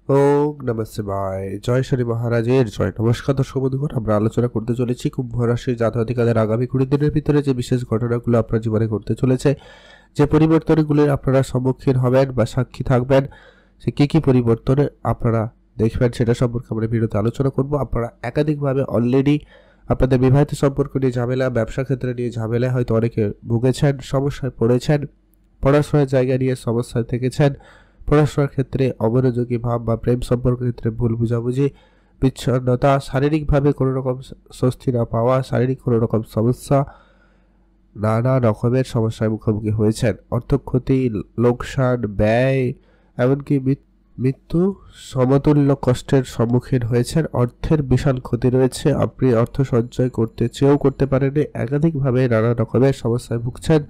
ওম নমঃ শিবায়। জয় শ্রী মহারাজের জয়। নমস্কার দর্শক বন্ধুগণ, আমরা আলোচনা করতে চলেছি কুম্ভ রাশির জাতক-জাতিকাদের আগামী 20 দিনের ভিতরে যে বিশেষ ঘটনাগুলো আপনার জীবনে ঘটতে চলেছে, যে পরিবর্তনগুলির আপনারা সম্মুখীন হবেন বা সাক্ষী থাকবেন, সে কি পরিবর্তন আপনারা দেখবেন সেটা সম্পর্কে আমরা ভিডিওতে আলোচনা করব। আপনারা একাধিকভাবে অলরেডি আপনাদের বিবাহিত সম্পর্ক নিয়ে ঝামেলা, ব্যবসা ক্ষেত্রে নিয়ে ঝামেলা হয়তো অনেকে ভুগেছেন, সমস্যায় পড়েছেন, পড়াশোনার জায়গা নিয়ে সমস্যায় থেকেছেন, পড়াশোনার ক্ষেত্রে অমনোযোগী ভাব বা প্রেম সম্পর্কের ক্ষেত্রে ভুল বুঝাবুঝি, বিচ্ছিন্নতা, শারীরিকভাবে কোনো রকম স্বস্তি না পাওয়া, শারীরিক কোনো রকম সমস্যা, নানা রকমের সমস্যার মুখোমুখি হয়েছেন। অর্থক্ষতি, লোকসান, ব্যয়, এমনকি মৃত্যু সমতুল্য কষ্টের সম্মুখীন হয়েছেন। অর্থের বিশাল ক্ষতি রয়েছে, আপনি অর্থ সঞ্চয় করতে চেয়েও করতে পারেননি, একাধিকভাবে নানা রকমের সমস্যায় ভুগছেন।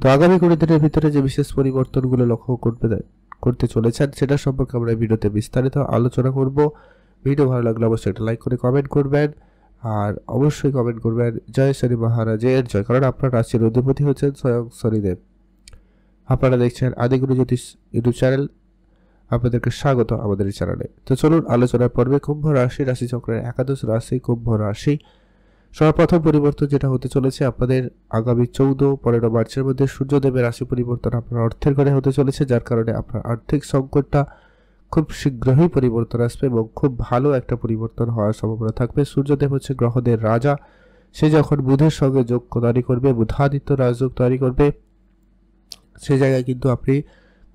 তো আগামী 20 দিনের ভিতরে যে বিশেষ পরিবর্তনগুলো লক্ষ্য করতে চলেছেন সেটা সম্পর্কে আমরা ভিডিওতে বিস্তারিত আলোচনা করব। ভিডিও ভালো লাগলে অবশ্যই একটা লাইক করে কমেন্ট করবেন, আর অবশ্যই কমেন্ট করবেন জয় শনি মহারাজের জয়, কারণ আপনার রাশির অধিপতি হচ্ছেন স্বয়ং শনিদেব। আপনারা দেখছেন আদিগুরু জ্যোতিষ ইউটিউব চ্যানেল, আপনাদেরকে স্বাগত আমাদের এই চ্যানেলে। তো চলুন আলোচনার পর্বে কুম্ভ রাশিচক্রের একাদশ রাশি কুম্ভ রাশি। সর্বপ্রথম পরিবর্তন যেটা হতে চলেছে আপনাদের আগামী 14-15 মার্চের মধ্যে সূর্যদেবের রাশি পরিবর্তন আপনার অর্থের ঘরে হতে চলেছে, যার কারণে আপনার আর্থিক সংকটটা খুব শীঘ্রই পরিবর্তন আসবে এবং খুব ভালো একটা পরিবর্তন হওয়ার সম্ভাবনা থাকবে। সূর্যদেব হচ্ছে গ্রহদের রাজা, সে যখন বুধের সঙ্গে যোগ তৈরি করবে, বুধাদিত্য রাজযোগ তৈরি করবে, সে জায়গায় কিন্তু আপনি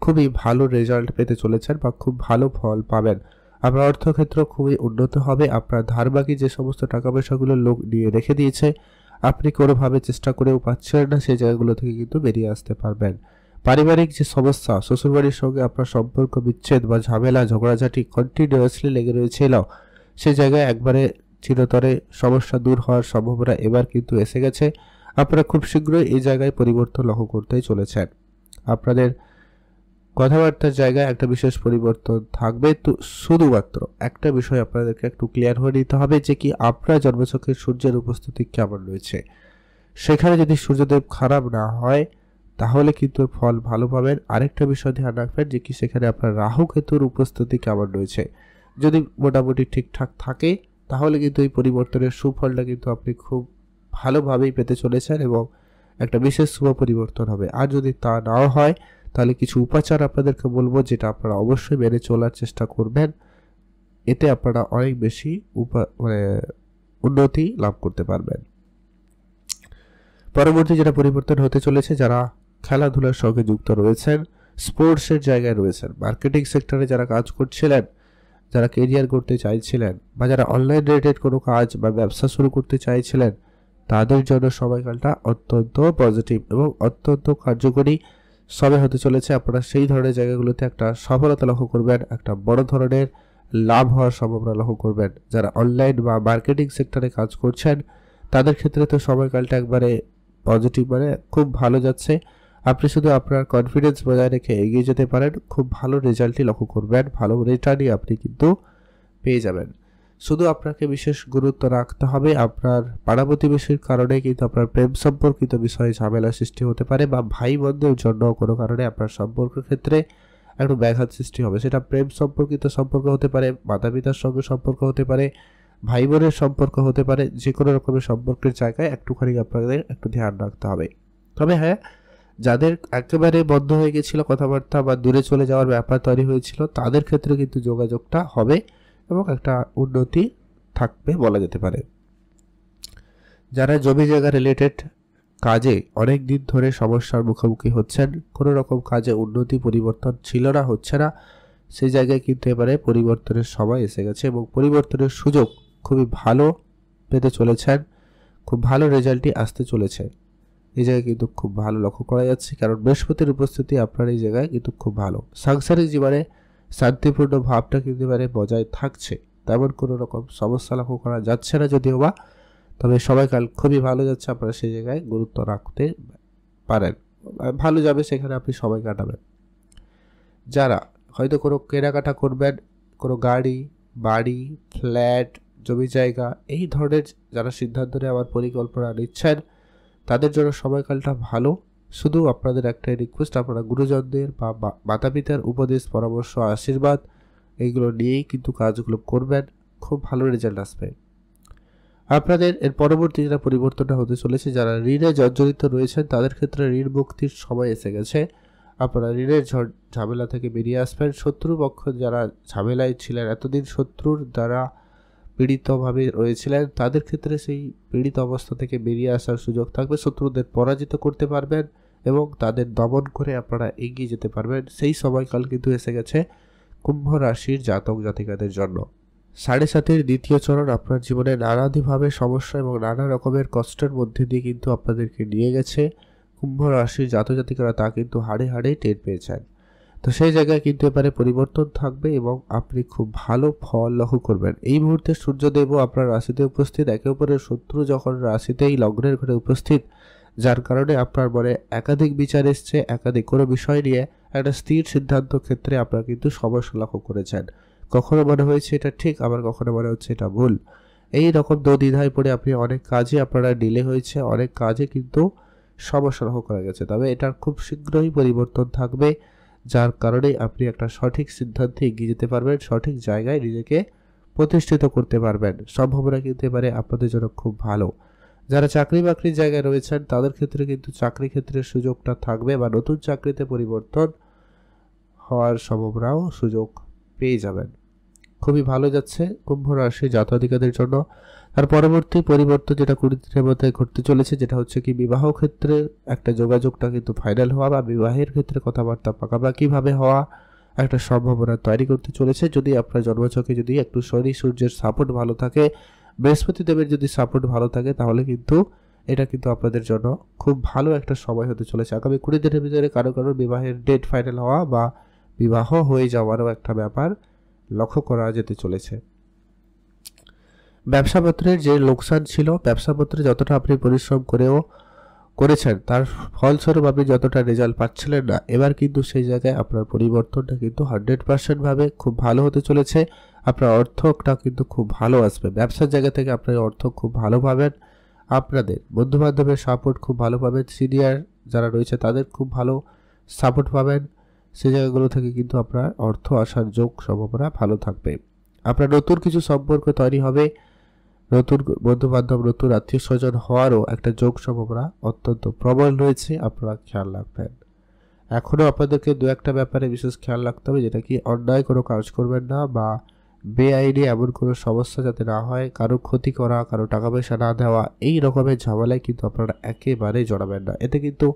খুবই ভালো রেজাল্ট পেতে চলেছেন বা খুব ভালো ফল পাবেন। আপনার অর্থক্ষেত্র খুবই উন্নত হবে। আপনার ধারবাকি যে সমস্ত টাকা পয়সাগুলো লোক নিয়ে রেখে দিয়েছে, আপনি কোনোভাবে চেষ্টা করেও পাচ্ছেন না, সেই জায়গাগুলো থেকে কিন্তু বেরিয়ে আসতে পারবেন। পারিবারিক যে সমস্যা, শ্বশুরবাড়ির সঙ্গে আপনার সম্পর্ক বিচ্ছেদ বা ঝামেলা ঝগড়াঝাটি কন্টিনিউয়াসলি লেগে রয়েছিল, সেই জায়গায় একবারে চিরতরে সমস্যা দূর হওয়ার সম্ভাবনা এবার কিন্তু এসে গেছে। আপনারা খুব শীঘ্রই এই জায়গায় পরিবর্তন লক্ষ্য করতেই চলেছেন। আপনাদের কথাবার্তার জায়গায় একটা বিশেষ পরিবর্তন থাকবে। তো শুধুমাত্র একটা বিষয় আপনাদেরকে একটু ক্লিয়ার হয়ে নিতে হবে যে কি আপনার জন্মছকে সূর্যের উপস্থিতি কেমন রয়েছে। সেখানে যদি সূর্যদেব খারাপ না হয় তাহলে কিন্তু ফল ভালো পাবেন। আরেকটা বিষয় ধ্যান রাখবেন যে কি সেখানে আপনার রাহু কেতুর উপস্থিতি কেমন রয়েছে। যদি মোটামুটি ঠিকঠাক থাকে তাহলে কিন্তু এই পরিবর্তনের সুফলটা কিন্তু আপনি খুব ভালোভাবেই পেতে চলেছেন এবং একটা বিশেষ শুভ পরিবর্তন হবে। আর যদি তা নাও হয় তাহলে কিছু উপাচার আপনাদেরকে বলবো, যেটা আপনারা অবশ্যই মেনে চলার চেষ্টা করবেন। এতে আপনারা অনেক বেশি উন্নতি লাভ করতে পারবেন। পরবর্তী যেটা পরিবর্তন হতে চলেছে, যারা খেলাধুলার সঙ্গে যুক্ত রয়েছেন, স্পোর্টসের জায়গায় রয়েছেন, মার্কেটিং সেক্টরে যারা কাজ করছিলেন, যারা কেরিয়ার করতে চাইছিলেন বা যারা অনলাইন রিলেটেড কোনো কাজ বা ব্যবসা শুরু করতে চাইছিলেন, তাদের জন্য সময়কালটা অত্যন্ত পজিটিভ এবং অত্যন্ত কার্যকরী সবে হতে চলেছে। আপনারা সেই ধরনের জায়গাগুলোতে একটা সফলতা লক্ষ্য করবেন, একটা বড় ধরনের লাভ হওয়ার সম্ভাবনা লক্ষ্য করবেন। যারা অনলাইন বা মার্কেটিং সেক্টরে কাজ করছেন তাদের ক্ষেত্রে তো সময়কালটা একবারে পজিটিভ, খুব ভালো যাচ্ছে। আপনি শুধু আপনার কনফিডেন্স বজায় রেখে এগিয়ে যেতে পারেন, খুব ভালো রেজাল্টই লক্ষ্য করবেন, ভালো রিটার্নই আপনি কিন্তু পেয়ে যাবেন। শুধু আপনাকে বিশেষ গুরুত্ব রাখতে হবে, আপনার পাড়া প্রতিবেশীর কারণে কিন্তু আপনার প্রেম সম্পর্কিত বিষয়ে ঝামেলা সৃষ্টি হতে পারে বা ভাই বোনদের জন্য কোনো কারণে আপনার সম্পর্কের ক্ষেত্রে একটু ব্যাঘাত সৃষ্টি হবে। সেটা প্রেম সম্পর্কিত সম্পর্ক হতে পারে, মাতা পিতার সঙ্গে সম্পর্ক হতে পারে, ভাই বোনের সম্পর্ক হতে পারে, যে কোনো রকমের সম্পর্কের জায়গায় একটুখানি আপনাদের একটু ধ্যান রাখতে হবে। তবে হ্যাঁ, যাদের একেবারে বন্ধ হয়ে গেছিল কথাবার্তা বা দূরে চলে যাওয়ার ব্যাপার তৈরি হয়েছিল, তাদের ক্ষেত্রে কিন্তু যোগাযোগটা হবে এবং একটা উন্নতি থাকবে বলা যেতে পারে। যারা জমি জায়গা রিলেটেড কাজে অনেক দিন ধরে সমস্যার মুখোমুখি হচ্ছেন, কোনো রকম কাজে উন্নতি পরিবর্তন ছিল না, হচ্ছে না, সেই জায়গায় কিন্তু এবারে পরিবর্তনের সময় এসে গেছে এবং পরিবর্তনের সুযোগ খুবই ভালো পেতে চলেছেন। খুব ভালো রেজাল্টই আসতে চলেছে। এই জায়গায় কিন্তু খুব ভালো লক্ষ্য করা যাচ্ছে, কারণ বৃহস্পতির উপস্থিতি আপনার এই জায়গায় কিন্তু খুব ভালো। সাংসারিক জীবনে শান্তিপূর্ণ ভাবটা কিন্তু এবারে বজায় থাকছে, তেমন কোনো রকম সমস্যা লক্ষ্য করা যাচ্ছে না যদিও বা, তবে সময়কাল খুবই ভালো যাচ্ছে। আপনারা সেই জায়গায় গুরুত্ব রাখতে পারেন, ভালো যাবে, সেখানে আপনি সময় কাটাবেন। যারা হয়তো কোনো কেনাকাটা করবেন, কোনো গাড়ি, বাড়ি, ফ্ল্যাট, জমি জায়গা, এই ধরনের যারা সিদ্ধান্ত নেওয়ার পরিকল্পনা নিচ্ছেন, তাদের জন্য সময়কালটা ভালো। শুধু আপনাদের একটাই রিকোয়েস্ট, আপনারা গুরুজনদের বা মাতা পিতার উপদেশ, পরামর্শ, আশীর্বাদ এইগুলো নিয়েই কিন্তু কাজগুলো করবেন, খুব ভালো রেজাল্ট আসবে। আপনাদের এর পরবর্তী যেটা পরিবর্তনটা হতে চলেছে, যারা ঋণে জর্জরিত রয়েছেন তাদের ক্ষেত্রে ঋণ মুক্তির সময় এসে গেছে। আপনারা ঋণের ঝামেলা থেকে বেরিয়ে আসবেন। শত্রুপক্ষ যারা ঝামেলায় ছিলেন এতদিন, শত্রুর দ্বারা পীড়িতভাবে রয়েছিলেন, তাদের ক্ষেত্রে সেই পীড়িত অবস্থা থেকে বেরিয়ে আসার সুযোগ থাকবে। শত্রুদের পরাজিত করতে পারবেন এবং তাদের দমন করে আপনারা এগিয়ে যেতে পারবেন। সেই সময়কাল কিন্তু এসে গেছে কুম্ভ রাশির জাতক জাতিকাদের জন্য। 7.5-এর দ্বিতীয় চরণ আপনার জীবনে নানাবিধভাবে সমস্যা এবং নানা রকমের কষ্টের মধ্যে দিয়ে কিন্তু আপনাদেরকে নিয়ে গেছে। কুম্ভ রাশির জাতক জাতিকারা তা কিন্তু হাড়ে হাড়ে টের পেয়েছেন। তো সেই জায়গায় কিন্তু এবারে পরিবর্তন থাকবে এবং আপনি খুব ভালো ফল লক্ষ্য করবেন। এই মুহূর্তে সূর্যদেবও আপনার রাশিতে উপস্থিত, একে অপরের শত্রু যখন রাশিতেই লগ্নের ঘরে উপস্থিত, যার কারণে আপনার মনে একাধিক বিচার এসছে, একাধিক কোনো বিষয় নিয়ে একটা স্থির সিদ্ধান্ত ক্ষেত্রে আপনারা কিন্তু সমস্যা লক্ষ্য করেছেন। কখনো মনে হয়েছে এটা ঠিক, আবার কখনো মনে হচ্ছে এটা ভুল। এই রকম দ্বিধায় পড়ে আপনি অনেক কাজে আপনারা ডিলে হয়েছে, অনেক কাজে কিন্তু সমস্যা লক্ষ্য করা গেছে। তবে এটার খুব শীঘ্রই পরিবর্তন থাকবে, যার কারণে আপনি একটা সঠিক সিদ্ধান্তে এগিয়ে যেতে পারবেন, সঠিক জায়গায় নিজেকে প্রতিষ্ঠিত করতে পারবেন। সম্ভাবনা কিন্তু এবারে আপনাদের জন্য খুব ভালো। যারা চাকরি বাকরির জায়গায় রয়েছেন তাদের ক্ষেত্রে কিন্তু চাকরি ক্ষেত্রের সুযোগটা থাকবে বা নতুন চাকরিতে পরিবর্তন হওয়ার সম্ভাবনাও সুযোগ পেয়ে যাবেন। খুবই ভালো যাচ্ছে কুম্ভ রাশি জাতকাদের জন্য। আর পরবর্তী পরিবর্তন যেটা 20 দিনের মধ্যে ঘটতে চলেছে, যেটা হচ্ছে কি বিবাহ ক্ষেত্রে একটা যোগাযোগটা কিন্তু ফাইনাল হওয়া বা বিবাহের ক্ষেত্রে কথাবার্তা পাকাপাকিভাবে হওয়া একটা সম্ভাবনা তৈরি করতে চলেছে। যদি আপনার জন্মছকে যদি একটু শনি সূর্যের সাপোর্ট ভালো থাকে, বৃহস্পতি দেবের যদি সাপোর্ট ভালো থাকে, তাহলে কিন্তু এটা কিন্তু আপনাদের জন্য খুব ভালো একটা সময় হতে চলেছে। আগামী 20 দিনের ভিতরে কারো কারো বিবাহের ডেট ফাইনাল হওয়া বা বিবাহ হয়ে যাওয়ারও একটা ব্যাপার লক্ষ্য করা যেতে চলেছে। ব্যবসাপত্রের যে লোকসান ছিল, ব্যবসাপত্রে যতটা আপনি পরিশ্রম করেছেন তার ফলস্বরূপ আপনি যতটা রেজাল্ট পাচ্ছিলেন না, এবার কিন্তু সেই জায়গায় আপনার পরিবর্তনটা কিন্তু 100% ভাবে খুব ভালো হতে চলেছে। আপনার অর্থটা কিন্তু খুব ভালো আসবে। ব্যবসার জায়গা থেকে আপনার অর্থ খুব ভালো পাবেন। আপনাদের বন্ধু বান্ধবের সাপোর্ট খুব ভালো পাবেন। সিনিয়র যারা রয়েছে তাদের খুব ভালো সাপোর্ট পাবেন। সেই জায়গাগুলো থেকে কিন্তু আপনার অর্থ আসার যোগ সম্ভাবনা ভালো থাকবে। আপনার নতুন কিছু সম্পর্ক তৈরি হবে, নতুন বন্ধু বান্ধব, নতুন আত্মীয় স্বজন হওয়ারও একটা যোগ সম্ভাবনা অত্যন্ত প্রবল রয়েছে। আপনারা খেয়াল রাখবেন। এখনও আপনাদেরকে দু একটা ব্যাপারে বিশেষ খেয়াল রাখতে হবে, যেটা কি অন্যায় কোনো কাজ করবেন না বা বেআইনি এমন কোনো সমস্যা যাতে না হয়, কারো ক্ষতি করা, কারো টাকা পয়সা না দেওয়া, এই রকমের ঝামেলায় কিন্তু আপনারা একেবারে জড়াবেন না। এতে কিন্তু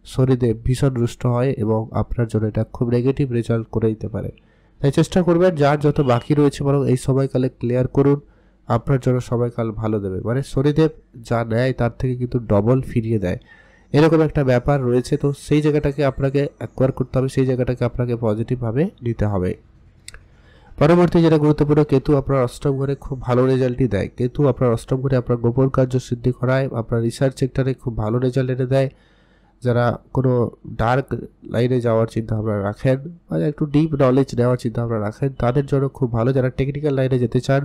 শরীরে ভীষণ রুষ্ট হয় এবং আপনার জন্য এটা খুব নেগেটিভ রেজাল্ট করে দিতে পারে। তাই চেষ্টা করবেন যার যত বাকি রয়েছে বরং এই সময়কালে ক্লিয়ার করুন, আপনার জন্য সময়কাল ভালো দেবে। মানে শনিদেব যা নেয় তার থেকে কিন্তু ডবল ফিরিয়ে দেয়, এরকম একটা ব্যাপার রয়েছে। তো সেই জায়গাটাকে আপনাকে অ্যাকোয়ার করতে হবে, সেই জায়গাটাকে আপনাকে পজিটিভভাবে নিতে হবে। পরবর্তী যেটা গুরুত্বপূর্ণ, কেতু আপনার অষ্টম ঘরে খুব ভালো রেজাল্টই দেয়। কেতু আপনার অষ্টম ঘরে আপনার গোপন কার্য সিদ্ধি করায়, আপনার রিসার্চ সেক্টরে খুব ভালো রেজাল্ট এনে দেয়। যারা কোনো ডার্ক লাইনে যাওয়ার চিন্তাভাবনা রাখেন বা একটু ডিপ নলেজ নেওয়ার চিন্তাভাবনা রাখেন, তাদের জন্য খুব ভালো। যারা টেকনিক্যাল লাইনে যেতে চান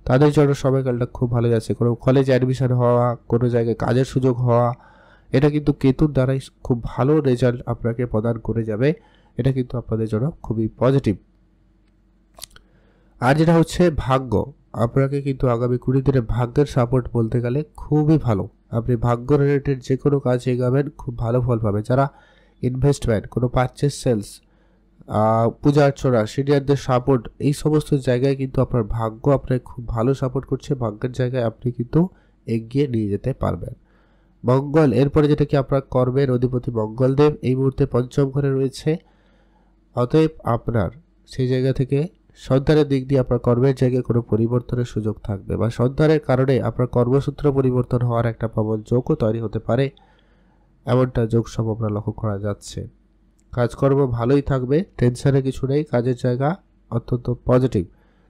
তাদের জন্য সময়কালটা খুব ভালো যাচ্ছে। কোনো কলেজে অ্যাডমিশন হওয়া, কোনো জায়গায় কাজের সুযোগ হওয়া, এটা কিন্তু কেতুর দ্বারাই খুব ভালো রেজাল্ট আপনাকে প্রদান করে যাবে। এটা কিন্তু আপনাদের জন্য খুবই পজিটিভ। আর যেটা হচ্ছে ভাগ্য, আপনাকে কিন্তু আগামী 20 দিনে ভাগ্যের সাপোর্ট বলতে গেলে খুবই ভালো। আপনি ভাগ্য রিলেটেড যে কোনো কাজ এগাবেন, খুব ভালো ফল পাবেন। যারা ইনভেস্টমেন্ট, কোনো পারচেস, সেলস, পূজা অর্চনা, সিনিয়রদের সাপোর্ট, এই সমস্ত জায়গায় কিন্তু আপনার ভাগ্য আপনাকে খুব ভালো সাপোর্ট করছে। ভাগ্যের জায়গায় আপনি কিন্তু এগিয়ে নিয়ে যেতে পারবেন। মঙ্গল, এরপরে যেটা কি আপনার কর্মের অধিপতি মঙ্গলদেব এই মুহূর্তে পঞ্চম ঘরে রয়েছে। অতএব আপনার সেই জায়গা থেকে সন্তানের দিক দিয়ে আপনার কর্মের জায়গায় কোনো পরিবর্তনের সুযোগ থাকবে বা সন্তানের কারণে আপনার কর্মসূত্র পরিবর্তন হওয়ার একটা প্রবল যোগও তৈরি হতে পারে, এমনটা যোগ সম্ভাবনা লক্ষ্য করা যাচ্ছে। কাজকর্ম ভালোই থাকবে, টেনশনের কিছু নেই। কাজের জায়গা অত্যন্ত পজিটিভ,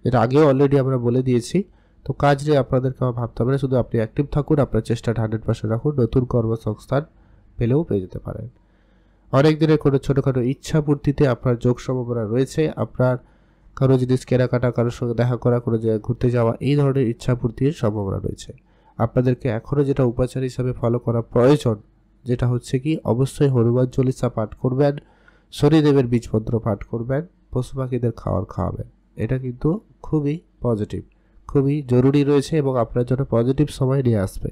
এটা আগেও অলরেডি আমরা বলে দিয়েছি। তো কাজ নিয়ে আপনাদেরকে ভাবতে হবে না, শুধু আপনি অ্যাক্টিভ থাকুন, আপনার চেষ্টাটা 100% রাখুন। নতুন কর্মসংস্থান পেলেও পেয়ে যেতে পারেন। অনেক দিনের কোনো ছোটোখাটো ইচ্ছা পূর্তিতে আপনার যোগ সম্ভাবনা রয়েছে। আপনার কারো জিনিস কেনাকাটা, কারোর সঙ্গে দেখা করা, কোনো জায়গায় ঘুরতে যাওয়া, এই ধরনের ইচ্ছা পূর্তির সম্ভাবনা রয়েছে। আপনাদেরকে এখনও যেটা উপাচার হিসাবে ফলো করা প্রয়োজন, যেটা হচ্ছে কি অবশ্যই হনুমান চল্লিশা পাঠ করবেন, শনিদেবের বীজমন্ত্র পাঠ করবেন, পশু পাখিদের খাওয়াবেন। এটা কিন্তু খুবই পজিটিভ, খুবই জরুরি রয়েছে এবং আপনার জন্য পজিটিভ সময় নিয়ে আসবে।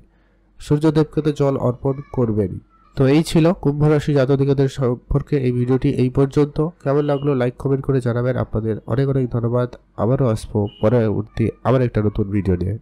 সূর্যদেবকে তো জল অর্পণ করবেনই। তো এই ছিল কুম্ভ রাশি জাতকদের সম্পর্কে এই ভিডিওটি এই পর্যন্ত। কেমন লাগলো লাইক কমেন্ট করে জানাবেন। আপনাদের অনেক অনেক ধন্যবাদ। আবারও আসবো পরবর্তী আবার একটা নতুন ভিডিও নিয়ে।